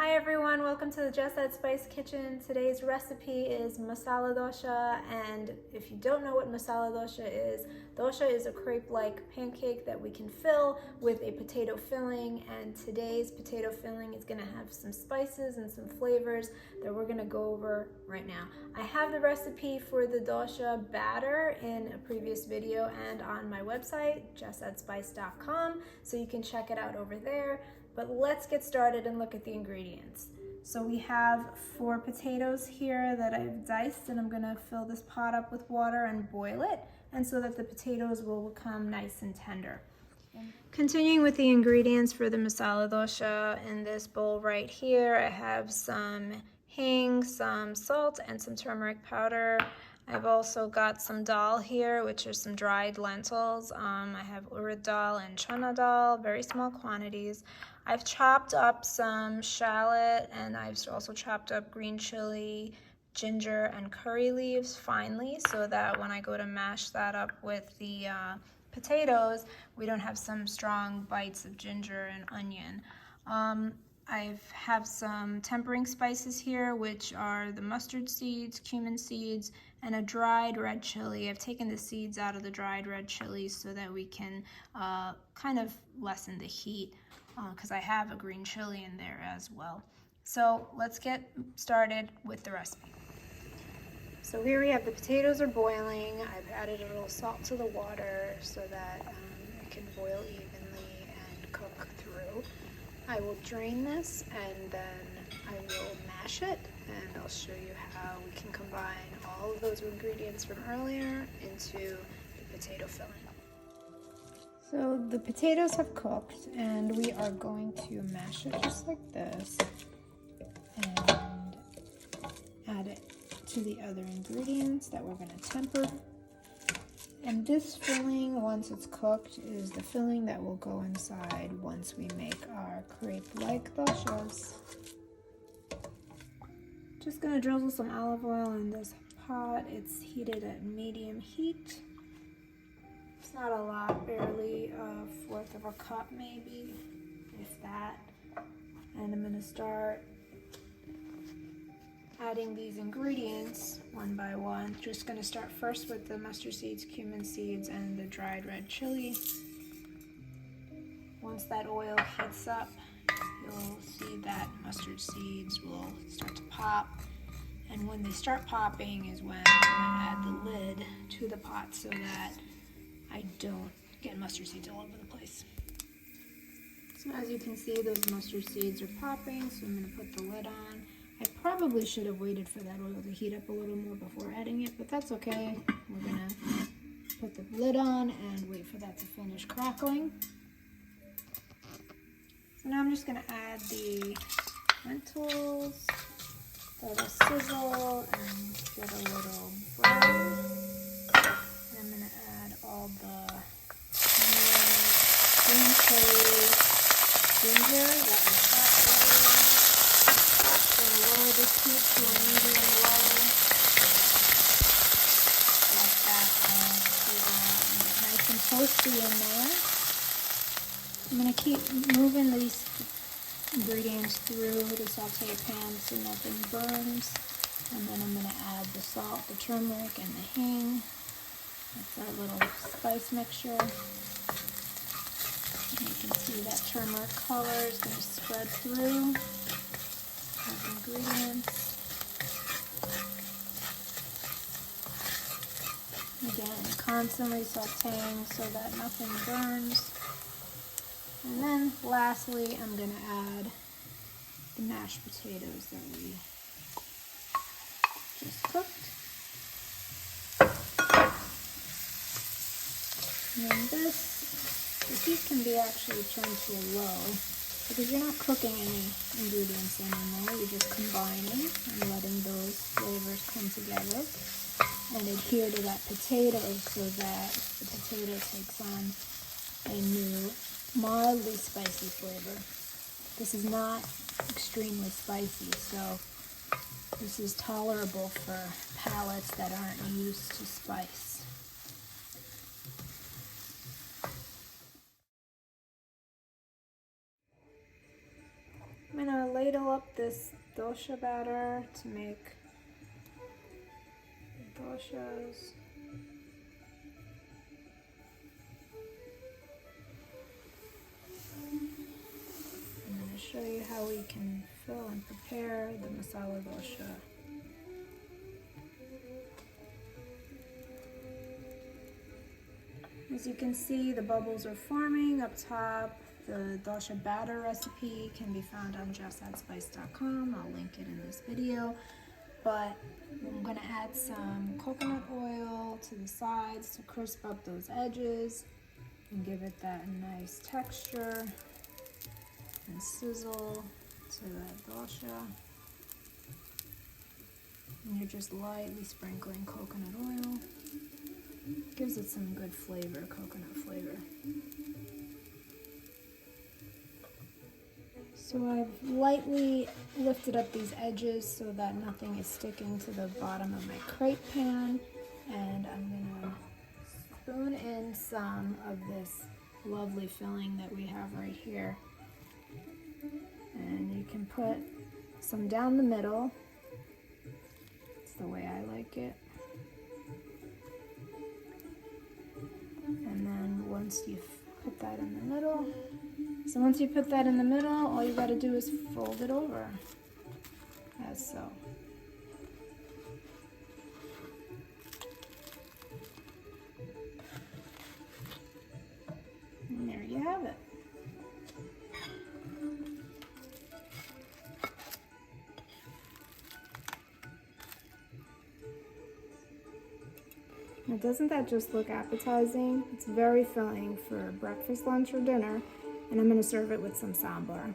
Hi everyone, welcome to the Just Add Spice Kitchen. Today's recipe is masala dosa, and if you don't know what masala dosa is a crepe-like pancake that we can fill with a potato filling, and today's potato filling is going to have some spices and some flavors that we're going to go over right now. I have the recipe for the dosa batter in a previous video and on my website, justadspice.com, so you can check it out over there. But let's get started and look at the ingredients. So we have 4 potatoes here that I've diced, and I'm gonna fill this pot up with water and boil it, and so that the potatoes will become nice and tender. Continuing with the ingredients for the masala dosa, in this bowl right here, I have some hing, some salt, and some turmeric powder. I've also got some dal here, which are some dried lentils. I have urad dal and chana dal, very small quantities. I've chopped up some shallot, and I've also chopped up green chili, ginger, and curry leaves finely, so that when I go to mash that up with the potatoes, we don't have some strong bites of ginger and onion. I have some tempering spices here, which are the mustard seeds, cumin seeds, and a dried red chili. I've taken the seeds out of the dried red chili so that we can kind of lessen the heat, because I have a green chili in there as well. So let's get started with the recipe. So here we have the potatoes are boiling. I've added a little salt to the water so that it can boil evenly and cook through. I will drain this and then I will mash it, and I'll show you how we can combine all of those ingredients from earlier into the potato filling. So the potatoes have cooked, and we are going to mash it just like this and add it to the other ingredients that we're going to temper. And this filling, once it's cooked, is the filling that will go inside once we make our crepe-like dosas. Just going to drizzle some olive oil in this pot. It's heated at medium heat. It's not a lot, barely a fourth of a cup maybe, if that. And I'm going to start adding these ingredients one by one. Just going to start first with the mustard seeds, cumin seeds, and the dried red chili. Once that oil heats up, you'll see that mustard seeds will start to pop. And when they start popping is when I'm going to add the lid to the pot so that I don't get mustard seeds all over the place. So as you can see, those mustard seeds are popping, so I'm going to put the lid on. I probably should have waited for that oil to heat up a little more before adding it, but that's okay. We're going to put the lid on and wait for that to finish crackling. So now I'm just going to add the lentils, let it sizzle and get a little brown. And I'm going to add all the green chili, ginger that was chopped earlier. I'm going to lower this heat to a medium low. Let that get nice and toasty in there. I'm going to keep moving these ingredients through the saute pan so nothing burns. And then I'm going to add the salt, the turmeric, and the hing. That's our little spice mixture. And you can see that turmeric color is going to spread through those ingredients. Again, constantly sauteing so that nothing burns. And then lastly, I'm going to add the mashed potatoes that we just cooked. And then the heat can be actually turned to a low, because you're not cooking any ingredients anymore. You're just combining and letting those flavors come together and adhere to that potato so that the potato takes on a new mildly spicy flavor. This is not extremely spicy, so this is tolerable for palates that aren't used to spice. I'm going to ladle up this dosha batter to make doshas. I'm going to show you how we can fill and prepare the masala dosha. As you can see, the bubbles are forming up top. The dosha batter recipe can be found on justaddspice.com. I'll link it in this video. But I'm going to add some coconut oil to the sides to crisp up those edges and give it that nice texture and sizzle to that dosha. And you're just lightly sprinkling coconut oil. Gives it some good flavor, coconut flavor. So I've lightly lifted up these edges so that nothing is sticking to the bottom of my crepe pan. And I'm gonna spoon in some of this lovely filling that we have right here. And you can put some down the middle. It's the way I like it. And then once you've put that in the middle, once you put that in the middle, all you gotta do is fold it over, as so. And there you have it. Now, doesn't that just look appetizing? It's very filling for breakfast, lunch, or dinner, and I'm going to serve it with some sambar.